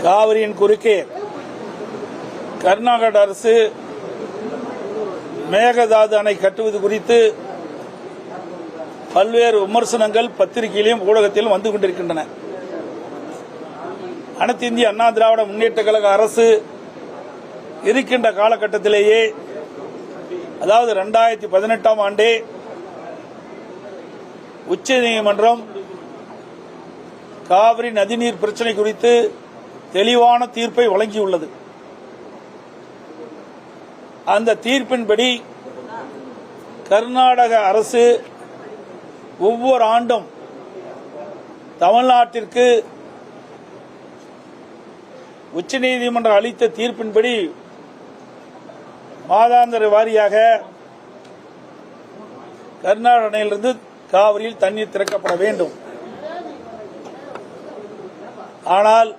காவிரியின் குறுக்கே கர்நாடக அரசு மேகதாது அணை கட்டுவது குறித்து பல்வேறு விமர்சனங்கள் பத்திரிகையிலும் ஊடகத்திலும் வந்து கொண்டிருக்கின்றன. அனைத்து இந்திய அண்ணா திராவிட முன்னேற்ற கழக அரசு இருக்கின்ற காலகட்டத்திலேயே, அதாவது 2018ஆம் ஆண்டே உச்சநீதிமன்றம் காவிரி நதிநீர் பிரச்சினை குறித்து தெளிவான தீர்ப்பை வழங்கியுள்ளது. அந்த தீர்ப்பின்படி கர்நாடக அரசு ஒவ்வொரு ஆண்டும் தமிழ்நாட்டிற்கு உச்சநீதிமன்றம் அளித்த தீர்ப்பின்படி மாதாந்திர வாரியாக கர்நாடக அணையிலிருந்து காவிரியில் தண்ணீர் திறக்கப்பட வேண்டும். ஆனால்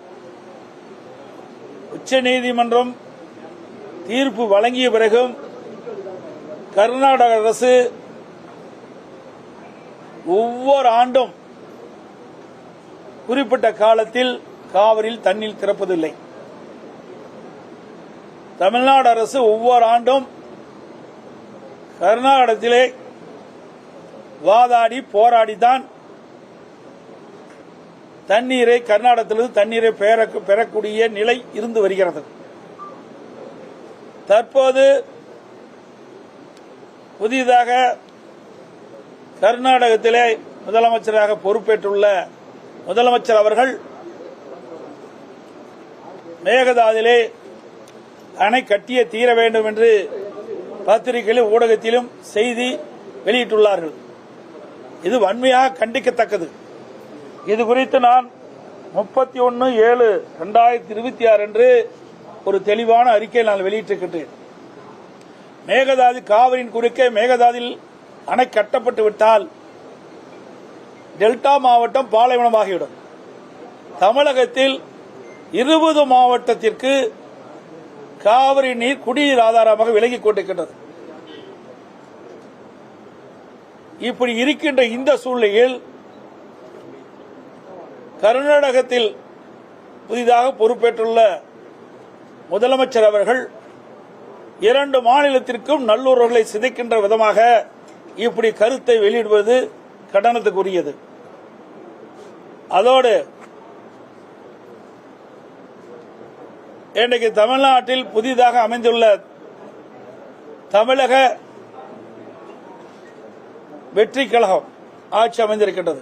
உச்சநீதிமன்றம் தீர்ப்பு வழங்கிய பிறகும் கர்நாடக அரசு ஒவ்வொரு ஆண்டும் குறிப்பிட்ட காலத்தில் காவிரியில் தண்ணீர் திறப்பதில்லை. தமிழ்நாடு அரசு ஒவ்வொரு ஆண்டும் கர்நாடகத்திலே வாதாடி போராடித்தான் தண்ணீரை கர்நாடகத்திலிருந்து தண்ணீரை பெறக்கூடிய நிலை இருந்து வருகிறது. தற்போது புதிதாக கர்நாடகத்திலே முதலமைச்சராக பொறுப்பேற்றுள்ள முதலமைச்சர் அவர்கள் மேகதாதிலே அணை கட்டியே தீர வேண்டும் என்று பத்திரிகையிலும் ஊடகத்திலும் செய்தி வெளியிட்டுள்ளார்கள். இது வன்மையாக கண்டிக்கத்தக்கது. இது குறித்து நான் 31/7/2026 அன்று ஒரு தெளிவான அறிக்கையை நான் வெளியிட்டிருக்கின்றேன். மேகதாது காவிரியின் குறுக்கே மேகதாதில் அணை கட்டப்பட்டு விட்டால் டெல்டா மாவட்டம் பாலைவனமாகிவிடும். தமிழகத்தில் 20 மாவட்டத்திற்கு காவிரி நீர் குடிநீர் ஆதாரமாக விலகிக் கொண்டிருக்கின்றது. இப்படி இருக்கின்ற இந்த சூழ்நிலையில் கர்நாடகத்தில் புதிதாக பொறுப்பேற்றுள்ள முதலமைச்சர் அவர்கள் 2 மாநிலத்திற்கும் நல்லுறவுகளை சிதைக்கின்ற விதமாக இப்படி கருத்தை வெளியிடுவது கண்டனத்துக்குரியது. அதோடு இன்றைக்கு தமிழ்நாட்டில் புதிதாக அமைந்துள்ள தமிழக வெற்றி கழகம் ஆட்சி அமைந்திருக்கின்றது.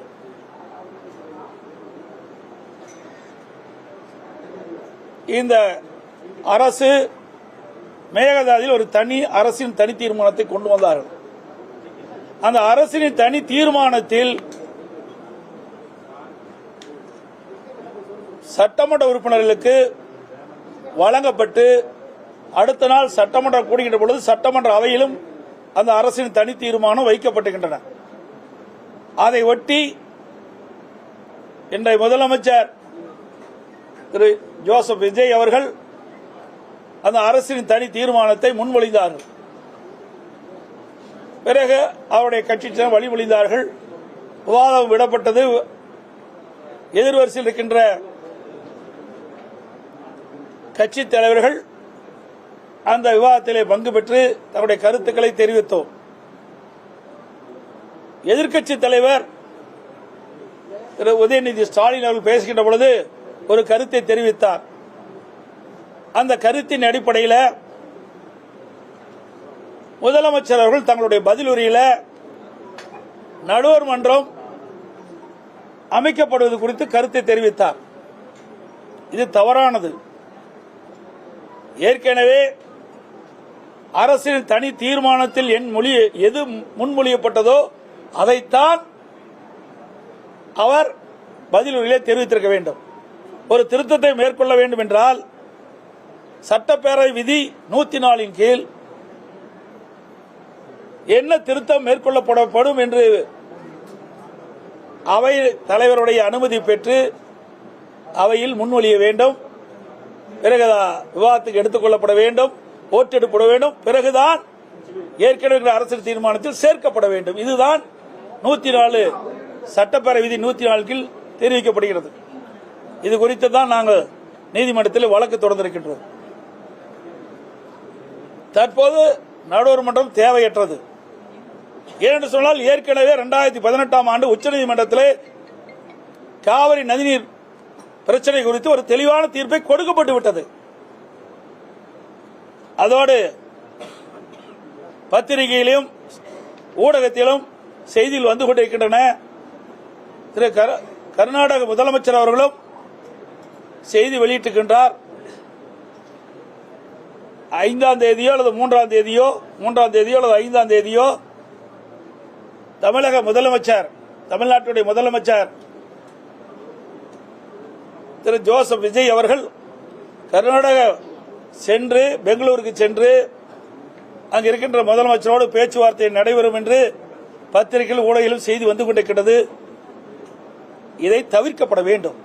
இந்த அரசு மேகதாதில் ஒரு தனி அரசின் தனி தீர்மானத்தை கொண்டு வந்தார்கள். அந்த அரசின் தனி தீர்மானத்தில் சட்டமன்ற உறுப்பினர்களுக்கு வழங்கப்பட்டு அடுத்த நாள் சட்டமன்றம் கூடுகின்ற பொழுது சட்டமன்ற அவையிலும் அந்த அரசின் தனி தீர்மானம் வைக்கப்பட்டுகின்றன. அதை ஒட்டி இன்றைய முதலமைச்சர் திரு ஜோசப் விஜய் அவர்கள் அந்த அரசின் தனி தீர்மானத்தை முன்மொழிந்தார்கள். பிறகு அவருடைய கட்சியினர் வழிமொழிந்தார்கள். விவாதம் விடப்பட்டது. எதிர்வரிசையில் இருக்கின்ற கட்சி தலைவர்கள் அந்த விவாதத்திலே பங்கு பெற்று தங்களுடைய கருத்துக்களை தெரிவித்தோம். எதிர்க்கட்சி தலைவர் திரு உதயநிதி ஸ்டாலின் அவர்கள் பேசுகின்ற பொழுது ஒரு கருத்தை தெரிவித்தார். அந்த கருத்தின் அடிப்படையில் முதலமைச்சர் அவர்கள் தங்களுடைய பதில் உரையில் நடுவர் மன்றம் அமைக்கப்படுவது குறித்து கருத்தை தெரிவித்தார். இது தவறானது. ஏற்கனவே அரசின் தனி தீர்மானத்தில் எது முன்மொழியப்பட்டதோ அதைத்தான் அவர் பதில் உரையிலே தெரிவித்திருக்க வேண்டும். ஒரு திருத்தத்தை மேற்கொள்ள வேண்டும் என்றால் சட்டப்பேரவை விதி 104 கீழ் என்ன திருத்தம் மேற்கொள்ளப்படும் என்று அவை தலைவருடைய அனுமதி பெற்று அவையில் முன்மொழிய வேண்டும். பிறகு விவாதத்துக்கு எடுத்துக் கொள்ளப்பட வேண்டும், ஓட்டெடுப்பட வேண்டும். பிறகுதான் ஏற்கனவே அரசியல் தீர்மானத்தில் சேர்க்கப்பட வேண்டும். இதுதான் 104 சட்டப்பேரவை விதி 104 கீழ் தெரிவிக்கப்படுகிறது. இது குறித்து தான் நாங்கள் நீதிமன்றத்தில் வழக்கு தொடர்ந்திருக்கின்றது. தற்போது நடுவர் மன்றம் தேவையற்றது. ஏனென்று சொன்னால் ஏற்கனவே 2018ஆம் ஆண்டு உச்சநீதிமன்றத்தில் காவிரி நதிநீர் பிரச்சனை குறித்து ஒரு தெளிவான தீர்ப்பை கொடுக்கப்பட்டு விட்டது. அதோடு பத்திரிகையிலும் ஊடகத்திலும் செய்தியில் வந்து கொண்டிருக்கின்றன. திரு கர்நாடக முதலமைச்சர் அவர்களும் செய்தி வெளியிட்டிருக்கின்றார். 5ஆம் தேதியோ அல்லது 3ஆம் தேதியோ அல்லது 5ஆம் தேதியோ தமிழக முதலமைச்சர், தமிழ்நாட்டுடைய முதலமைச்சர் திரு ஜோசப் விஜய் அவர்கள் கர்நாடக சென்று பெங்களூருக்கு சென்று அங்கு இருக்கின்ற முதலமைச்சரோடு பேச்சுவார்த்தை நடைபெறும் என்று பத்திரிகையில் ஊடகத்திலும் செய்தி வந்து கொண்டிருக்கிறது. இதை தவிர்க்கப்பட வேண்டும்.